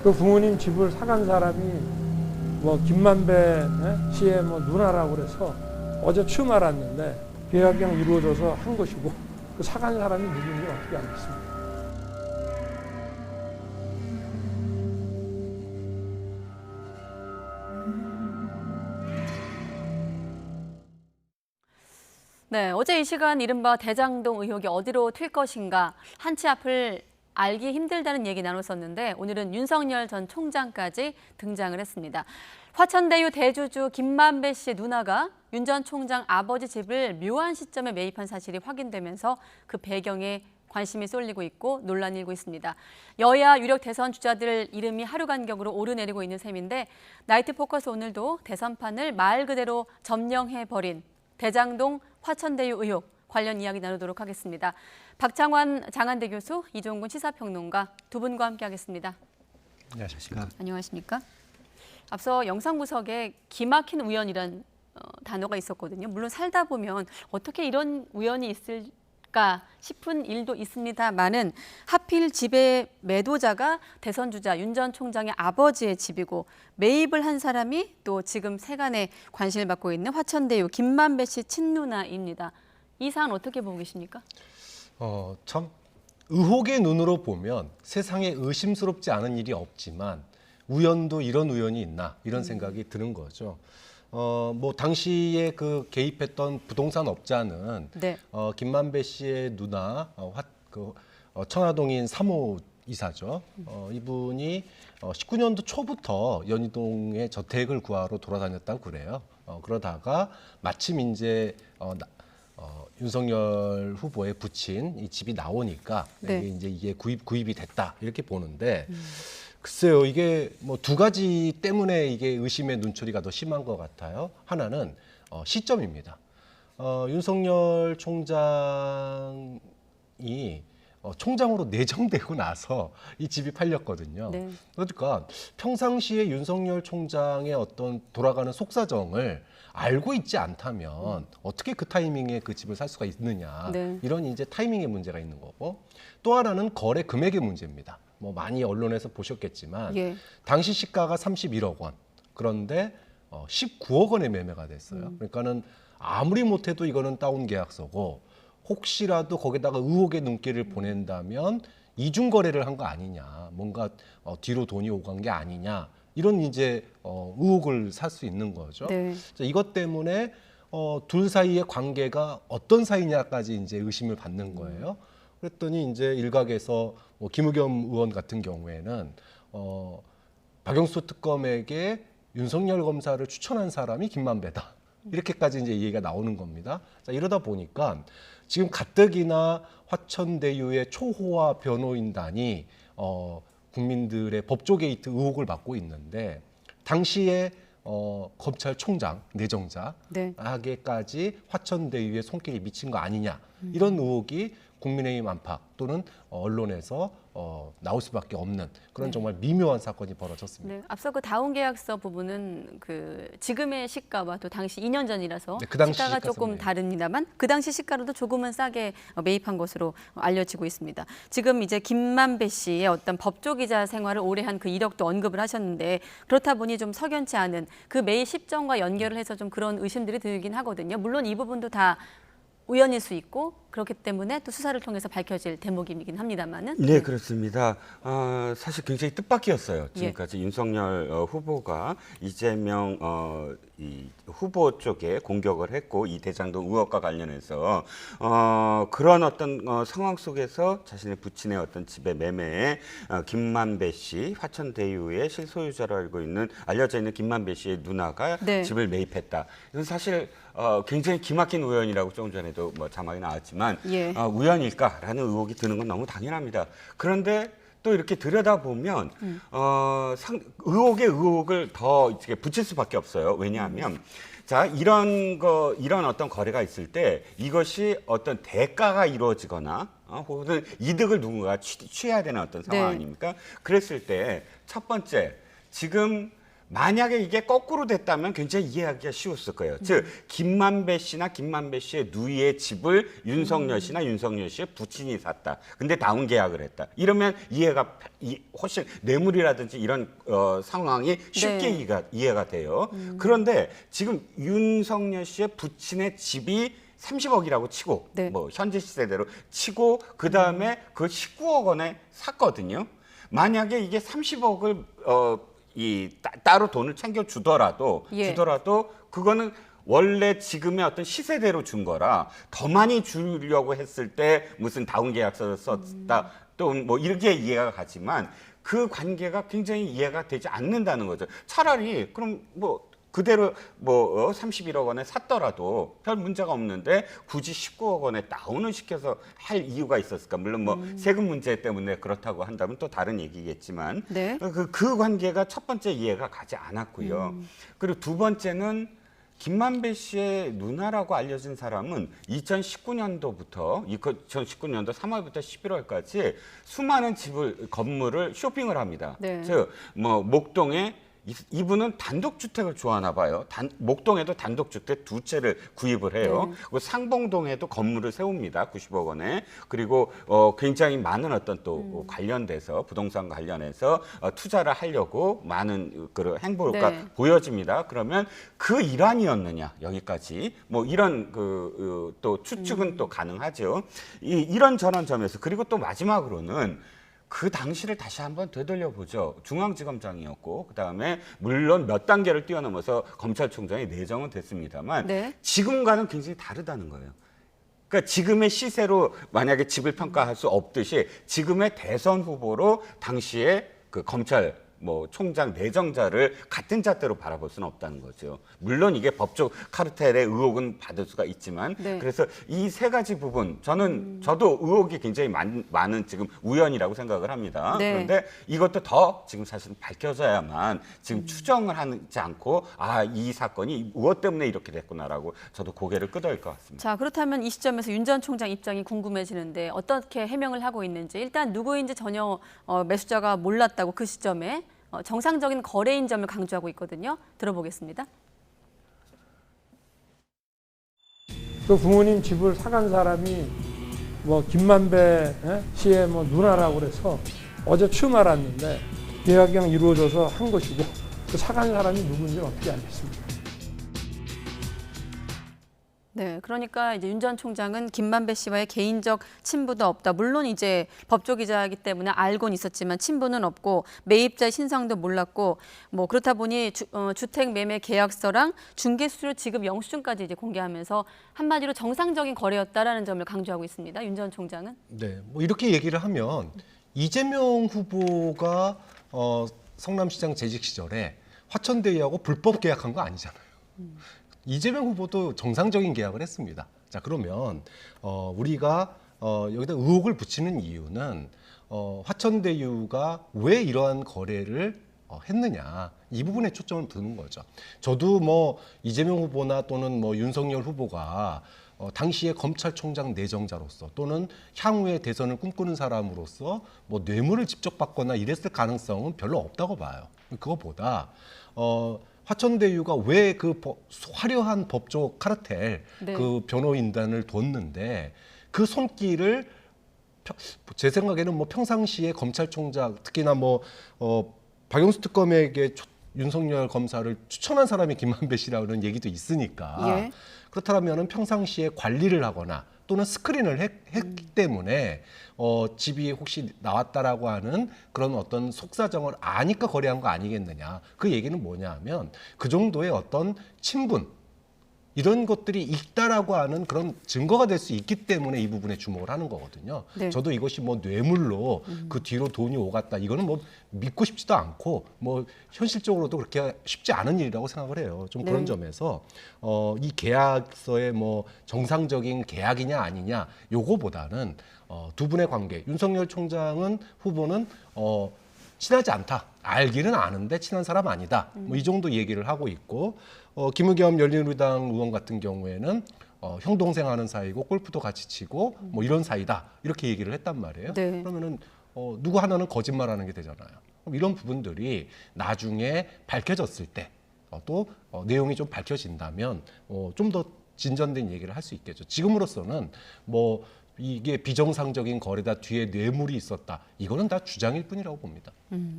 그 부모님 집을 사간 사람이 뭐 김만배 씨의 뭐 누나라고 그래서 어제 처음 알았는데 계약이 그냥 이루어져서 한 것이고 그 사간 사람이 누군지 어떻게 알겠습니까? 네, 어제 이 시간 이른바 대장동 의혹이 어디로 튈 것인가 한치 앞을 알기 힘들다는 얘기 나눴었는데 오늘은 윤석열 전 총장까지 등장을 했습니다. 화천대유 대주주 김만배 씨의 누나가 윤 전 총장 아버지 집을 묘한 시점에 매입한 사실이 확인되면서 그 배경에 관심이 쏠리고 있고 논란이 일고 있습니다. 여야 유력 대선 주자들 이름이 하루 간격으로 오르내리고 있는 셈인데 나이트 포커스 오늘도 대선판을 말 그대로 점령해버린 대장동 화천대유 의혹 관련 이야기 나누도록 하겠습니다. 박창환 장한대 교수, 이종근 시사평론가 두 분과 함께하겠습니다. 안녕하십니까. 안녕하십니까. 앞서 영상 구석에 기막힌 우연이란 단어가 있었거든요. 물론 살다 보면 어떻게 이런 우연이 있을까 싶은 일도 있습니다만은 하필 집의 매도자가 대선 주자 윤 전 총장의 아버지의 집이고 매입을 한 사람이 또 지금 세간의 관심을 받고 있는 화천대유 김만배 씨 친누나입니다. 이 사안 어떻게 보고 계십니까? 참 의혹의 눈으로 보면 세상에 의심스럽지 않은 일이 없지만 우연도 이런 우연이 있나 이런 생각이 드는 거죠. 뭐 당시에 그 개입했던 부동산 업자는 네. 김만배 씨의 누나 청화동인 3호 이사죠. 이분이 19년도 초부터 연희동에 저택을 구하러 돌아다녔다고 그래요. 그러다가 마침 이제 윤석열 후보의 부친 이 집이 나오니까 네. 이게 구입이 됐다 이렇게 보는데 글쎄요 이게 뭐 두 가지 때문에 이게 의심의 눈초리가 더 심한 것 같아요. 하나는 시점입니다. 윤석열 총장이 총장으로 내정되고 나서 이 집이 팔렸거든요. 네. 그러니까 평상시에 윤석열 총장의 어떤 돌아가는 속사정을 알고 있지 않다면 어떻게 그 타이밍에 그 집을 살 수가 있느냐. 네. 이런 이제 타이밍의 문제가 있는 거고 또 하나는 거래 금액의 문제입니다. 뭐 많이 언론에서 보셨겠지만 예. 당시 시가가 31억 원. 그런데 19억 원에 매매가 됐어요. 그러니까는 아무리 못해도 이거는 다운 계약서고 혹시라도 거기다가 의혹의 눈길을 보낸다면 이중 거래를 한 거 아니냐, 뭔가 뒤로 돈이 오간 게 아니냐 이런 이제 의혹을 살 수 있는 거죠. 네. 이것 때문에 둘 사이의 관계가 어떤 사이냐까지 이제 의심을 받는 거예요. 그랬더니 이제 일각에서 뭐 김의겸 의원 같은 경우에는 박영수 특검에게 윤석열 검사를 추천한 사람이 김만배다. 이렇게까지 이제 얘기가 나오는 겁니다. 자, 이러다 보니까 지금 가뜩이나 화천대유의 초호화 변호인단이 국민들의 법조 게이트 의혹을 받고 있는데 당시에 검찰총장 내정자에게까지 화천대유의 손길이 미친 거 아니냐 이런 의혹이 국민의힘 안팎 또는 언론에서 나올 수밖에 없는 그런 네. 정말 미묘한 사건이 벌어졌습니다. 네, 앞서 그 다운 계약서 부분은 그 지금의 시가와 또 당시 2년 전이라서 네, 그 당시 시가가 시가 조금 네. 다릅니다만 그 당시 시가로도 조금은 싸게 매입한 것으로 알려지고 있습니다. 지금 이제 김만배 씨의 어떤 법조 기자 생활을 오래 한 그 이력도 언급을 하셨는데 그렇다 보니 좀 석연치 않은 그 매입 시점과 연결을 해서 좀 그런 의심들이 들긴 하거든요. 물론 이 부분도 다 우연일 수 있고 그렇기 때문에 또 수사를 통해서 밝혀질 대목이긴 합니다만은. 네, 그렇습니다. 사실 굉장히 뜻밖이었어요. 지금까지 윤석열 후보가 이재명 이 후보 쪽에 공격을 했고 이 대장동 의혹과 관련해서 그런 어떤 상황 속에서 자신의 부친의 어떤 집의 매매에 김만배 씨, 화천대유의 실소유자로 알려져 있는 김만배 씨의 누나가 네. 집을 매입했다. 이건 사실 굉장히 기막힌 우연이라고 조금 전에도 뭐 자막이 나왔지만 예. 우연일까라는 의혹이 드는 건 너무 당연합니다. 그런데 또 이렇게 들여다보면 의혹에 의혹을 더 이렇게 붙일 수밖에 없어요. 왜냐하면 자 이런 어떤 거래가 있을 때 이것이 어떤 대가가 이루어지거나 혹은 이득을 누군가 취해야 되는 어떤 상황 네. 아닙니까? 그랬을 때 첫 번째 지금 만약에 이게 거꾸로 됐다면 굉장히 이해하기가 쉬웠을 거예요. 즉 김만배 씨나 김만배 씨의 누이의 집을 윤석열 씨나 윤석열 씨의 부친이 샀다. 근데 다운 계약을 했다. 이러면 이해가 훨씬 뇌물이라든지 이런 상황이 쉽게 네. 이해가 돼요. 그런데 지금 윤석열 씨의 부친의 집이 30억이라고 치고 네. 뭐 현재 시세대로 치고 그다음에 그 19억 원에 샀거든요. 만약에 이게 30억을 따로 돈을 챙겨 주더라도 예. 그거는 원래 지금의 어떤 시세대로 준 거라 더 많이 주려고 했을 때 무슨 다운 계약서를 썼다 또 뭐 이렇게 이해가 가지만 그 관계가 굉장히 이해가 되지 않는다는 거죠. 차라리 그럼 뭐 그대로 뭐 31억 원에 샀더라도 별 문제가 없는데 굳이 19억 원에 다운을 시켜서 할 이유가 있었을까? 물론 뭐 세금 문제 때문에 그렇다고 한다면 또 다른 얘기겠지만 네. 그 관계가 첫 번째 이해가 가지 않았고요. 그리고 두 번째는 김만배 씨의 누나라고 알려진 사람은 2019년도부터 2019년도 3월부터 11월까지 수많은 건물을 쇼핑을 합니다. 네. 즉 뭐 목동에 이분은 단독주택을 좋아하나 봐요. 목동에도 단독주택 2채를 구입을 해요. 네. 그리고 상봉동에도 건물을 세웁니다. 90억 원에. 그리고 굉장히 많은 어떤 또 관련돼서 부동산 관련해서 투자를 하려고 많은 그런 행보가 네. 보여집니다. 그러면 그 일환이었느냐 여기까지 뭐 이런 또 추측은 또 가능하죠. 이런 저런 점에서 그리고 또 마지막으로는 그 당시를 다시 한번 되돌려보죠. 중앙지검장이었고 그다음에 물론 몇 단계를 뛰어넘어서 검찰총장이 내정은 됐습니다만 네. 지금과는 굉장히 다르다는 거예요. 그러니까 지금의 시세로 만약에 집을 평가할 수 없듯이 지금의 대선 후보로 당시에 그 검찰 뭐 총장 내정자를 같은 잣대로 바라볼 수는 없다는 거죠. 물론 이게 법적 카르텔의 의혹은 받을 수가 있지만 네. 그래서 이 세 가지 부분 저도 의혹이 굉장히 많은 지금 우연이라고 생각을 합니다. 네. 그런데 이것도 더 지금 사실은 밝혀져야만 지금 추정을 하지 않고 이 사건이 무엇 때문에 이렇게 됐구나라고 저도 고개를 끄덕일 것 같습니다. 자, 그렇다면 이 시점에서 윤 전 총장 입장이 궁금해지는데 어떻게 해명을 하고 있는지 일단 누구인지 전혀 매수자가 몰랐다고 그 시점에 정상적인 거래인 점을 강조하고 있거든요. 들어보겠습니다. 그 부모님 집을 사간 사람이 뭐 김만배 씨의 뭐 누나라고 그래서 어제 처음 알았는데 계약이 그냥 이루어져서 한 것이고 그 사간 사람이 누군지 어떻게 알겠습니까? 네, 그러니까 이제 윤 전 총장은 김만배 씨와의 개인적 친분도 없다. 물론 이제 법조기자이기 때문에 알고는 있었지만 친분은 없고 매입자의 신상도 몰랐고 뭐 그렇다 보니 주택 매매 계약서랑 중개수수료 지급 영수증까지 이제 공개하면서 한마디로 정상적인 거래였다라는 점을 강조하고 있습니다. 윤 전 총장은. 네, 뭐 이렇게 얘기를 하면 이재명 후보가 성남시장 재직 시절에 화천대유하고 불법 계약한 거 아니잖아요. 이재명 후보도 정상적인 계약을 했습니다. 자, 그러면 우리가 여기다 의혹을 붙이는 이유는 화천대유가 왜 이러한 거래를 했느냐, 이 부분에 초점을 두는 거죠. 저도 뭐 이재명 후보나 또는 뭐 윤석열 후보가 당시에 검찰총장 내정자로서 또는 향후에 대선을 꿈꾸는 사람으로서 뭐 뇌물을 직접 받거나 이랬을 가능성은 별로 없다고 봐요. 그거보다 화천대유가 왜 그 화려한 법적 카르텔 네. 그 변호인단을 뒀는데 그 손길을 제 생각에는 뭐 평상시에 검찰총장 특히나 뭐 박영수 특검에게 윤석열 검사를 추천한 사람이 김만배 씨라는 얘기도 있으니까 예. 그렇다면은 평상시에 관리를 하거나 또는 스크린을 했기 때문에 집이 혹시 나왔다라고 하는 그런 어떤 속사정을 아니까 거래한 거 아니겠느냐. 그 얘기는 뭐냐 하면 그 정도의 어떤 친분 이런 것들이 있다라고 하는 그런 증거가 될 수 있기 때문에 이 부분에 주목을 하는 거거든요. 네. 저도 이것이 뭐 뇌물로 그 뒤로 돈이 오갔다 이거는 뭐 믿고 싶지도 않고 뭐 현실적으로도 그렇게 쉽지 않은 일이라고 생각을 해요. 좀 그런 네. 점에서 이 계약서의 뭐 정상적인 계약이냐 아니냐 요거보다는 두 분의 관계 윤석열 총장은 후보는 친하지 않다. 알기는 아는데 친한 사람 아니다. 뭐 이 정도 얘기를 하고 있고 김의겸 열린우리당 의원 같은 경우에는 형 동생 하는 사이고 골프도 같이 치고 뭐 이런 사이다. 이렇게 얘기를 했단 말이에요. 네. 그러면은 누구 하나는 거짓말하는 게 되잖아요. 그럼 이런 부분들이 나중에 밝혀졌을 때 또 내용이 좀 밝혀진다면 좀 더 진전된 얘기를 할 수 있겠죠. 지금으로서는 뭐 이게 비정상적인 거래다 뒤에 뇌물이 있었다. 이거는 다 주장일 뿐이라고 봅니다.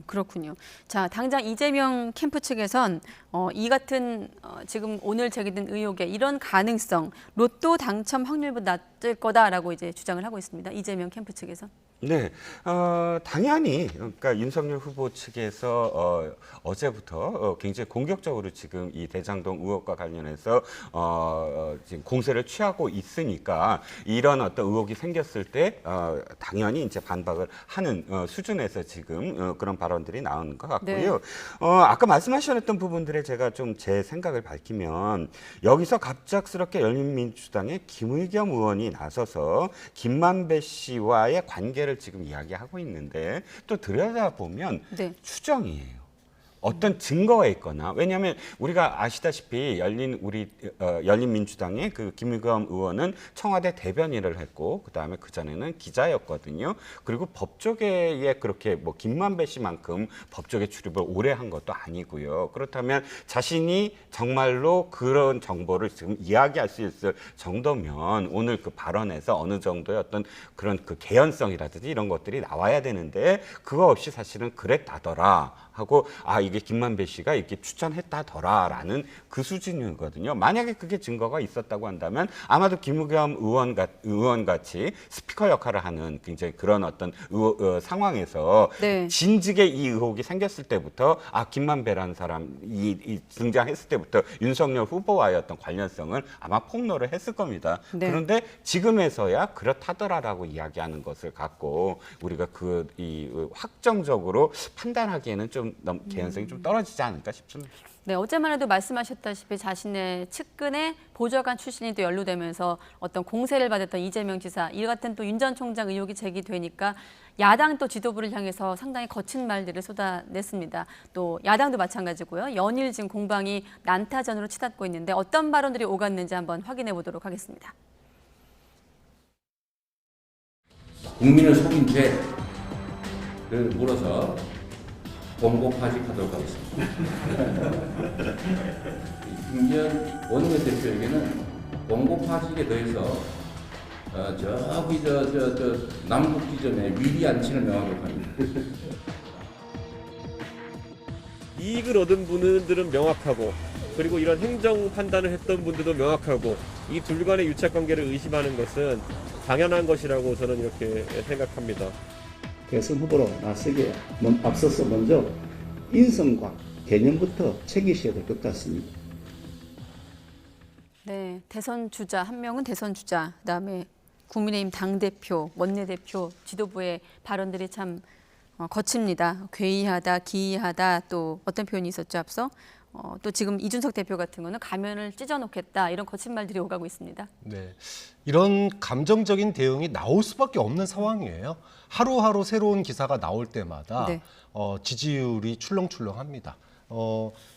그렇군요. 자, 당장 이재명 캠프 측에선 이 같은 지금 오늘 제기된 의혹에 이런 가능성, 로또 당첨 확률보다 낮을 거다라고 이제 주장을 하고 있습니다. 이재명 캠프 측에선. 네, 당연히 그러니까 윤석열 후보 측에서 어제부터 굉장히 공격적으로 지금 이 대장동 의혹과 관련해서 지금 공세를 취하고 있으니까 이런 어떤 의혹이 생겼을 때 당연히 이제 반박을 하는 수준에서 지금 그런 발언들이 나오는 것 같고요. 네. 아까 말씀하셨던 부분들에 제가 좀 제 생각을 밝히면 여기서 갑작스럽게 열린민주당의 김의겸 의원이 나서서 김만배 씨와의 관계를 지금 이야기하고 있는데 또 들여다보면 네. 추정이에요. 어떤 증거가 있거나 왜냐하면 우리가 아시다시피 열린민주당의 그 김의겸 의원은 청와대 대변인을 했고 그다음에 그 전에는 기자였거든요. 그리고 법조계에 그렇게 뭐 김만배 씨만큼 법조계 출입을 오래 한 것도 아니고요. 그렇다면 자신이 정말로 그런 정보를 지금 이야기할 수 있을 정도면 오늘 그 발언에서 어느 정도의 어떤 그런 그 개연성이라든지 이런 것들이 나와야 되는데 그거 없이 사실은 그랬다더라 하고 이게 김만배 씨가 이렇게 추천했다더라라는 그 수준이거든요. 만약에 그게 증거가 있었다고 한다면 아마도 김의겸 의원 같이 스피커 역할을 하는 굉장히 그런 어떤 상황에서 네. 진즉에 이 의혹이 생겼을 때부터 김만배라는 사람이 등장했을 때부터 윤석열 후보와의 어떤 관련성을 아마 폭로를 했을 겁니다. 네. 그런데 지금에서야 그렇다더라라고 이야기하는 것을 갖고 우리가 확정적으로 판단하기에는 좀 개연성이 좀 떨어지지 않을까 싶습니다. 네, 어제만 해도 말씀하셨다시피 자신의 측근의 보좌관 출신이 또 연루되면서 어떤 공세를 받았던 이재명 지사, 이 같은 또 윤 전 총장 의혹이 제기되니까 야당 또 지도부를 향해서 상당히 거친 말들을 쏟아냈습니다. 또 야당도 마찬가지고요. 연일 지금 공방이 난타전으로 치닫고 있는데 어떤 발언들이 오갔는지 한번 확인해 보도록 하겠습니다. 국민을 속인 죄를 물어서 공고파직하도록 하겠습니다. 김기현 원내대표에게는 공고파직에 더해서 저기 남북 지점에 위리 안치를 명하도록 합니다. 이익을 얻은 분들은 명확하고 그리고 이런 행정 판단을 했던 분들도 명확하고 이 둘 간의 유착관계를 의심하는 것은 당연한 것이라고 저는 이렇게 생각합니다. 대선 후보로 나서기에 앞서서 먼저 인성과 개념부터 챙기셔야 될 것 같습니다. 네, 대선 주자, 한 명은 대선 주자, 그다음에 국민의힘 당대표, 원내대표, 지도부의 발언들이 참 거칩니다. 괴이하다, 기이하다, 또 어떤 표현이 있었죠, 앞서? 또 지금 이준석 대표 같은 거는 가면을 찢어놓겠다, 이런 거친 말들이 오가고 있습니다. 네, 이런 감정적인 대응이 나올 수밖에 없는 상황이에요. 하루하루 새로운 기사가 나올 때마다 네. 지지율이 출렁출렁합니다.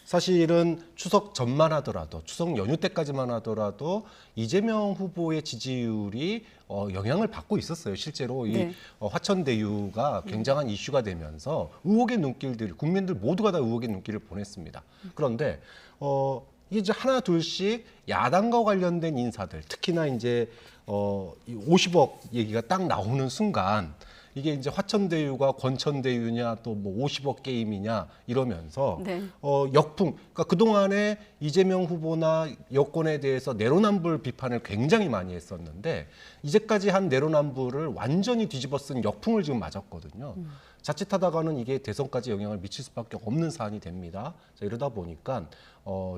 사실은 추석 전만 하더라도 추석 연휴 때까지만 하더라도 이재명 후보의 지지율이 영향을 받고 있었어요. 실제로 네. 이 화천대유가 굉장한 이슈가 되면서 의혹의 눈길들, 국민들 모두가 다 의혹의 눈길을 보냈습니다. 그런데 이제 하나 둘씩 야당과 관련된 인사들, 특히나 이제 50억 얘기가 딱 나오는 순간 이게 이제 화천대유가 권천대유냐 또 뭐 50억 게임이냐 이러면서 네. 역풍, 그러니까 그동안에 이재명 후보나 여권에 대해서 내로남불 비판을 굉장히 많이 했었는데 이제까지 한 내로남불을 완전히 뒤집어 쓴 역풍을 지금 맞았거든요. 자칫하다가는 이게 대선까지 영향을 미칠 수밖에 없는 사안이 됩니다. 자, 이러다 보니까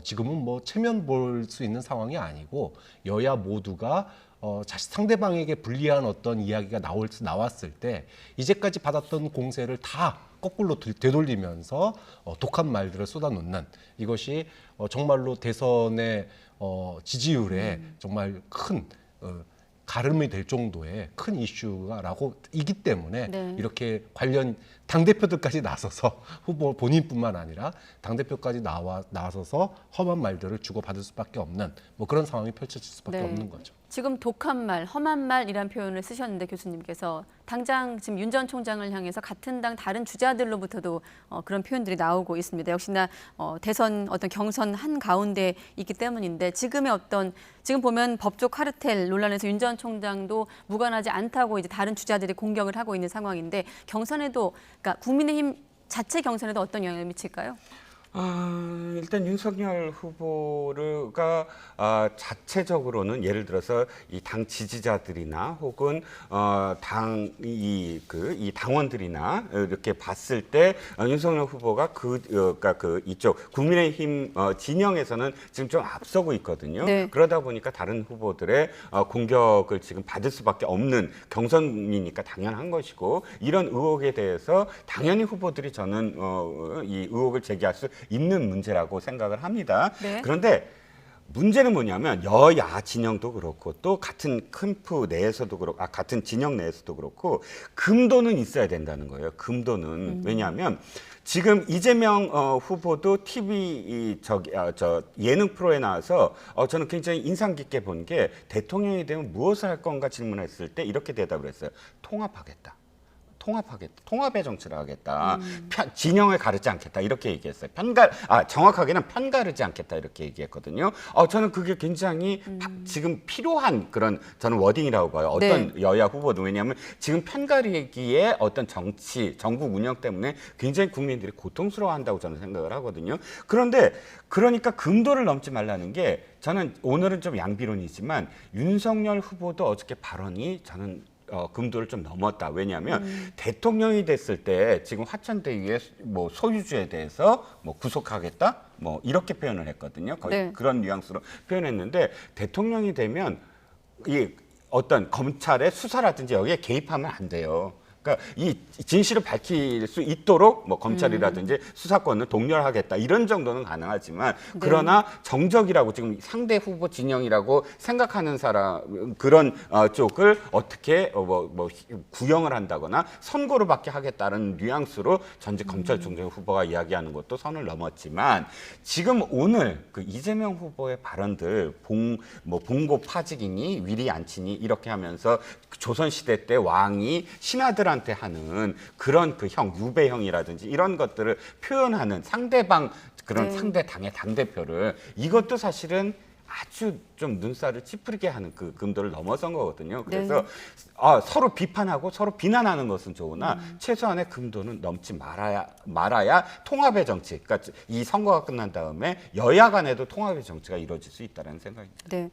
지금은 뭐 체면 볼 수 있는 상황이 아니고 여야 모두가 상대방에게 불리한 어떤 이야기가 나왔을 때 이제까지 받았던 공세를 다 거꾸로 되돌리면서 독한 말들을 쏟아놓는 이것이 정말로 대선의 지지율에 정말 큰 가름이 될 정도의 큰 이슈가라고 이기 때문에 네. 이렇게 관련 당대표들까지 나서서 후보 본인뿐만 아니라 당대표까지 나서서 험한 말들을 주고받을 수밖에 없는 뭐 그런 상황이 펼쳐질 수밖에 네. 없는 거죠. 지금 독한 말, 험한 말이란 표현을 쓰셨는데 교수님께서 당장 지금 윤 전 총장을 향해서 같은 당 다른 주자들로부터도 그런 표현들이 나오고 있습니다. 역시나 대선 어떤 경선 한 가운데 있기 때문인데 지금 보면 법조 카르텔 논란에서 윤 전 총장도 무관하지 않다고 이제 다른 주자들이 공격을 하고 있는 상황인데 경선에도 그러니까 국민의힘 자체 경선에도 어떤 영향을 미칠까요? 일단 윤석열 후보가 자체적으로는 예를 들어서 이 당 지지자들이나 혹은 이 당원들이나 이렇게 봤을 때 윤석열 후보가 그러니까 이쪽 국민의힘 진영에서는 지금 좀 앞서고 있거든요. 네. 그러다 보니까 다른 후보들의 공격을 지금 받을 수밖에 없는 경선이니까 당연한 것이고 이런 의혹에 대해서 당연히 후보들이 저는 이 의혹을 제기할 수 있는 문제라고 생각을 합니다. 네. 그런데 문제는 뭐냐면 여야 진영도 그렇고 또 같은 캠프 내에서도 그렇고 같은 진영 내에서도 그렇고 금도는 있어야 된다는 거예요. 금도는 왜냐하면 지금 이재명 후보도 TV 예능 프로에 나와서 저는 굉장히 인상 깊게 본 게 대통령이 되면 무엇을 할 건가 질문했을 때 이렇게 대답을 했어요. 통합의 정치를 하겠다. 진영을 가르지 않겠다. 이렇게 얘기했어요. 정확하게는 편가르지 않겠다. 이렇게 얘기했거든요. 저는 그게 굉장히 지금 필요한 그런 저는 워딩이라고 봐요. 어떤 네. 여야 후보도. 왜냐하면 지금 편가르기에 어떤 전국 운영 때문에 굉장히 국민들이 고통스러워한다고 저는 생각을 하거든요. 그런데 그러니까 금도를 넘지 말라는 게 저는 오늘은 좀 양비론이지만 윤석열 후보도 어저께 발언이 저는 금도를 좀 넘었다. 왜냐하면 대통령이 됐을 때 지금 화천대유의 뭐 소유주에 대해서 뭐 구속하겠다, 뭐 이렇게 표현을 했거든요. 거의 네. 그런 뉘앙스로 표현했는데 대통령이 되면 이 어떤 검찰의 수사라든지 여기에 개입하면 안 돼요. 그러니까 이 진실을 밝힐 수 있도록 뭐 검찰이라든지 수사권을 독려하겠다 이런 정도는 가능하지만 그러나 정적이라고 지금 상대 후보 진영이라고 생각하는 사람 그런 쪽을 어떻게 구형을 한다거나 선고를 받게 하겠다는 뉘앙스로 전직 검찰총장 후보가 이야기하는 것도 선을 넘었지만 지금 오늘 그 이재명 후보의 발언들 봉고 파직이니 위리 안치니 이렇게 하면서 조선시대 때 왕이 신하들한테 하는 그런 그 유배형이라든지 이런 것들을 표현하는 상대방 그런 상대 당의 당대표를 이것도 사실은 아주 좀 눈살을 찌푸리게 하는 그 금도를 넘어선 거거든요. 그래서 서로 비판하고 서로 비난하는 것은 좋으나 최소한의 금도는 넘지 말아야 통합의 정치, 그러니까 이 선거가 끝난 다음에 여야 간에도 통합의 정치가 이루어질 수 있다는 생각입니다. 네.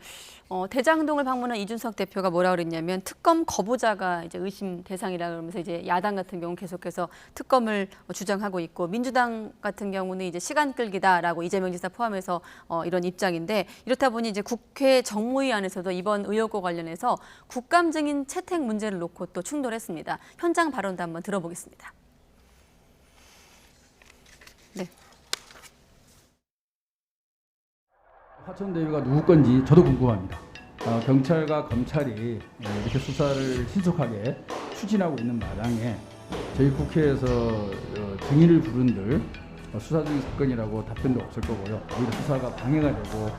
대장동을 방문한 이준석 대표가 뭐라 그랬냐면 특검 거부자가 이제 의심 대상이라 그러면서 이제 야당 같은 경우 계속해서 특검을 주장하고 있고 민주당 같은 경우는 이제 시간 끌기다라고 이재명 지사 포함해서 이런 입장인데 이렇다 보니 이제 국회 정무위 안에서도 이번 의혹과 관련해서 국감 증인 채택 문제를 놓고 또 충돌했습니다. 현장 발언도 한번 들어보겠습니다. 네. 화천대유가 누구 건지 저도 궁금합니다. 경찰과 검찰이 이렇게 수사를 신속하게 추진하고 있는 마당에 저희 국회에서 증인을 부른들 수사 중인 사건이라고 답변도 없을 거고요. 오히려 수사가 방해가 되고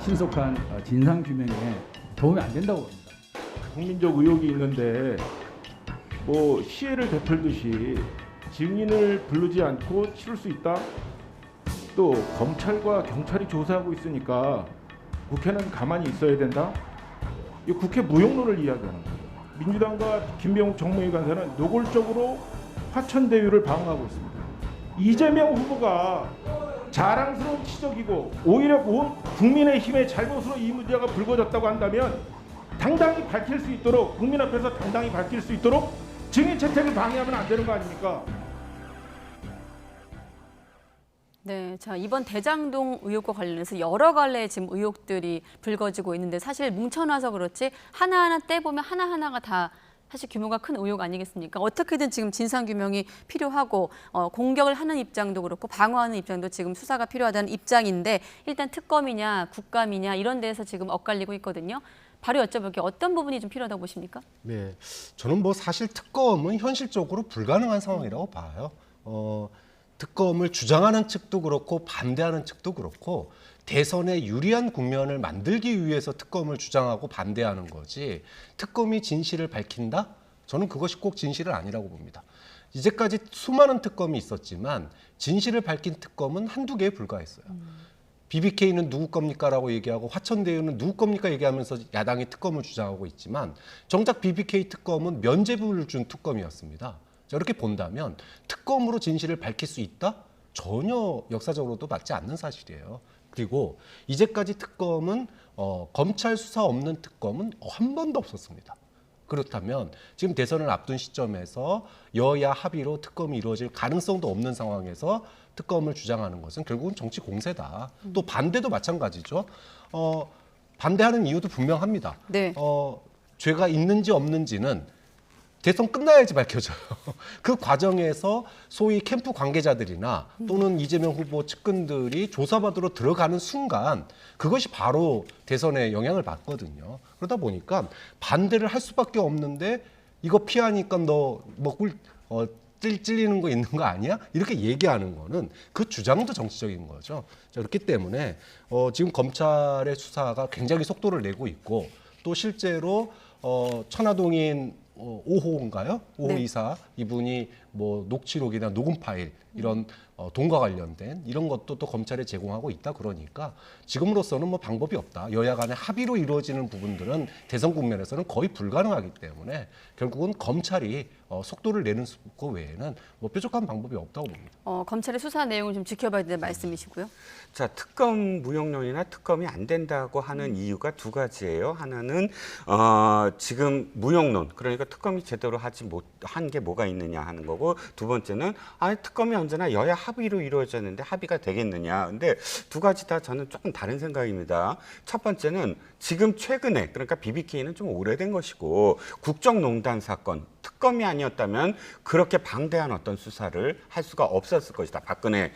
신속한 진상규명에 도움이 안 된다고 봅니다. 국민적 의혹이 있는데 뭐 시혜를 베풀듯이 증인을 부르지 않고 치를 수 있다? 또 검찰과 경찰이 조사하고 있으니까 국회는 가만히 있어야 된다? 이 국회 무용론을 이야기하는 거예요. 민주당과 김병욱 정무위 간사는 노골적으로 화천대유를 방어하고 있습니다. 이재명 후보가 자랑스러운 치적이고 오히려 온 국민의힘의 잘못으로 이 문제가 불거졌다고 한다면 당당히 밝힐 수 있도록 국민 앞에서 당당히 밝힐 수 있도록 증인 채택을 방해하면 안 되는 거 아닙니까? 네, 자 이번 대장동 의혹과 관련해서 여러 갈래의 지금 의혹들이 불거지고 있는데 사실 뭉쳐놔서 그렇지 하나하나 떼보면 하나하나가 다 사실 규모가 큰 의혹 아니겠습니까? 어떻게든 지금 진상규명이 필요하고 공격을 하는 입장도 그렇고 방어하는 입장도 지금 수사가 필요하다는 입장인데 일단 특검이냐 국감이냐 이런 데에서 지금 엇갈리고 있거든요. 바로 여쭤볼게요. 어떤 부분이 좀 필요하다고 보십니까? 네, 저는 뭐 사실 특검은 현실적으로 불가능한 상황이라고 봐요. 특검을 주장하는 측도 그렇고 반대하는 측도 그렇고 대선에 유리한 국면을 만들기 위해서 특검을 주장하고 반대하는 거지 특검이 진실을 밝힌다? 저는 그것이 꼭 진실은 아니라고 봅니다. 이제까지 수많은 특검이 있었지만 진실을 밝힌 특검은 한두 개에 불과했어요. BBK는 누구 겁니까? 라고 얘기하고 화천대유는 누구 겁니까? 얘기하면서 야당이 특검을 주장하고 있지만 정작 BBK 특검은 면죄부를 준 특검이었습니다. 이렇게 본다면 특검으로 진실을 밝힐 수 있다? 전혀 역사적으로도 맞지 않는 사실이에요. 그리고 이제까지 특검은 검찰 수사 없는 특검은 한 번도 없었습니다. 그렇다면 지금 대선을 앞둔 시점에서 여야 합의로 특검이 이루어질 가능성도 없는 상황에서 특검을 주장하는 것은 결국은 정치 공세다. 또 반대도 마찬가지죠. 반대하는 이유도 분명합니다. 네. 죄가 있는지 없는지는 대선 끝나야지 밝혀져요. 그 과정에서 소위 캠프 관계자들이나 또는 이재명 후보 측근들이 조사받으러 들어가는 순간 그것이 바로 대선에 영향을 받거든요. 그러다 보니까 반대를 할 수밖에 없는데 이거 피하니까 너 찔리는 거 있는 거 아니야? 이렇게 얘기하는 거는 그 주장도 정치적인 거죠. 그렇기 때문에 지금 검찰의 수사가 굉장히 속도를 내고 있고 또 실제로 천화동인 5호인가요? 5호 네. 이사 이분이 뭐 녹취록이나 녹음 파일 이런 돈과 관련된 이런 것도 또 검찰에 제공하고 있다 그러니까 지금으로서는 뭐 방법이 없다. 여야 간의 합의로 이루어지는 부분들은 대선 국면에서는 거의 불가능하기 때문에 결국은 검찰이 속도를 내는 것 외에는 뭐 뾰족한 방법이 없다고 봅니다. 검찰의 수사 내용을 좀 지켜봐야 된다는 말씀이시고요. 자, 특검 무용론이나 특검이 안 된다고 하는 이유가 두 가지예요. 하나는 지금 무용론, 그러니까 특검이 제대로 하지 못한 게 뭐가 있느냐 하는 거고, 두 번째는 특검이 언제나 여야 합의로 이루어졌는데 합의가 되겠느냐. 근데 두 가지 다 저는 조금 다른 생각입니다. 첫 번째는 지금 최근에, 그러니까 BBK는 좀 오래된 것이고 국정농단 사건, 특검이 아니었다면 그렇게 방대한 어떤 수사를 할 수가 없었을 것이다. 박근혜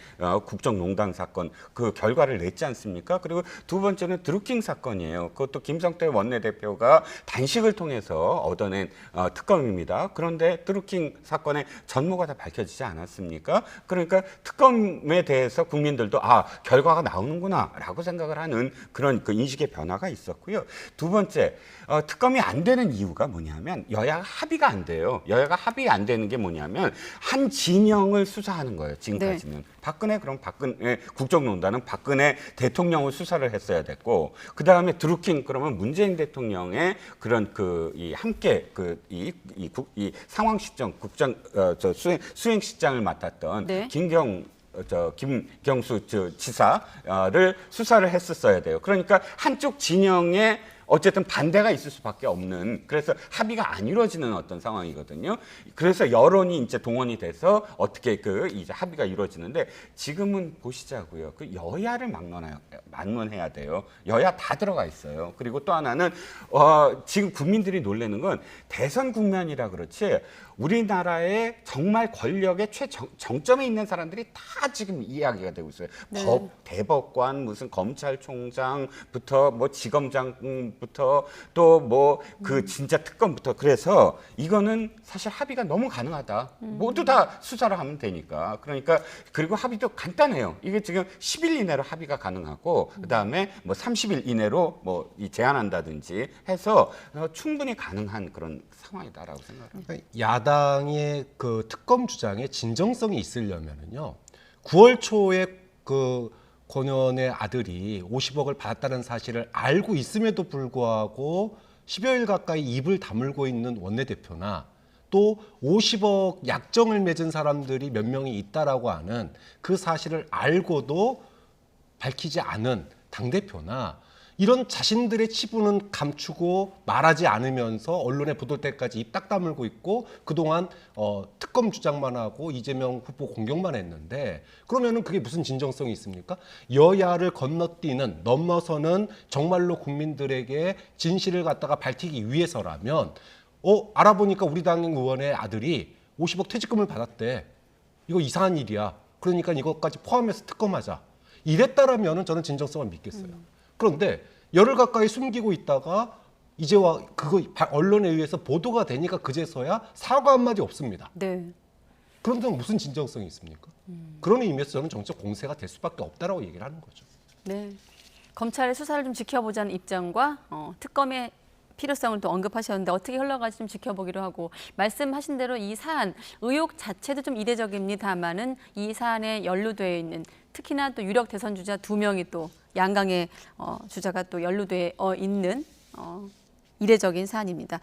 국정농단 사건 그 결과를 냈지 않습니까? 그리고 두 번째는 드루킹 사건이에요. 그것도 김성태 원내대표가 단식을 통해서 얻어낸 특검입니다. 그런데 드루킹 사건의 전모가 다 밝혀지지 않았습니까? 그러니까 특검에 대해서 국민들도 결과가 나오는구나라고 생각을 하는 그런 그 인식의 변화가 있었고요. 두 번째, 특검이 안 되는 이유가 뭐냐면 여야가 합의가 안 돼요. 여야가 합의 안 되는 게 뭐냐면 한 진영을 수사하는 거예요. 지금까지는. 네. 박근혜 국정농단은 박근혜 대통령을 수사를 했어야 됐고, 그 다음에 드루킹 그러면 문재인 대통령의 그런 함께 이 상황 실정 수행 실장을 맡았던 네. 김경수 지사를 수사를 했었어야 돼요. 그러니까 한쪽 진영에 어쨌든 반대가 있을 수밖에 없는, 그래서 합의가 안 이루어지는 어떤 상황이거든요. 그래서 여론이 이제 동원이 돼서 어떻게 이제 합의가 이루어지는데, 지금은 보시자고요. 그 여야를 막론해야 돼요. 여야 다 들어가 있어요. 그리고 또 하나는 지금 국민들이 놀라는 건 대선 국면이라 그렇지 우리나라의 정말 권력의 최정점에 있는 사람들이 다 지금 이야기가 되고 있어요. 네. 대법관, 무슨 검찰총장부터 뭐 지검장부터 또 진짜 특검부터. 그래서 이거는 사실 합의가 너무 가능하다. 모두 다 수사를 하면 되니까. 그러니까 그리고 합의도 간단해요. 이게 지금 10일 이내로 합의가 가능하고 그다음에 뭐 30일 이내로 제한한다든지 해서 충분히 가능한 그런 상황이다라고 생각합니다. 야당의 그 특검 주장에 진정성이 있으려면은요, 9월 초에 그 권현의 아들이 50억을 받았다는 사실을 알고 있음에도 불구하고 10여일 가까이 입을 다물고 있는 원내대표나 또 50억 약정을 맺은 사람들이 몇 명이 있다라고 하는 그 사실을 알고도 밝히지 않은 당대표나 이런 자신들의 치부는 감추고 말하지 않으면서 언론에 보도될 때까지 입 딱 다물고 있고 그동안 특검 주장만 하고 이재명 후보 공격만 했는데, 그러면은 그게 무슨 진정성이 있습니까? 여야를 넘어서는 정말로 국민들에게 진실을 갖다가 밝히기 위해서라면 알아보니까 우리 당 의원의 아들이 50억 퇴직금을 받았대. 이거 이상한 일이야. 그러니까 이것까지 포함해서 특검하자. 이랬다라면은 저는 진정성을 믿겠어요. 그런데 열흘 가까이 숨기고 있다가 이제와 그거 언론에 의해서 보도가 되니까 그제서야 사과 한마디 없습니다. 네. 그런데 무슨 진정성이 있습니까? 그런 의미에서 저는 정치적 공세가 될 수밖에 없다라고 얘기를 하는 거죠. 네. 검찰의 수사를 좀 지켜보자는 입장과 특검의 필요성을 또 언급하셨는데 어떻게 흘러갈지 좀 지켜보기로 하고 말씀하신 대로 이 사안 의혹 자체도 좀 이례적입니다만은 이 사안에 연루되어 있는 특히나 또 유력 대선 주자 2명이 또 양강의 주자가 또 연루되어 있는 이례적인 사안입니다.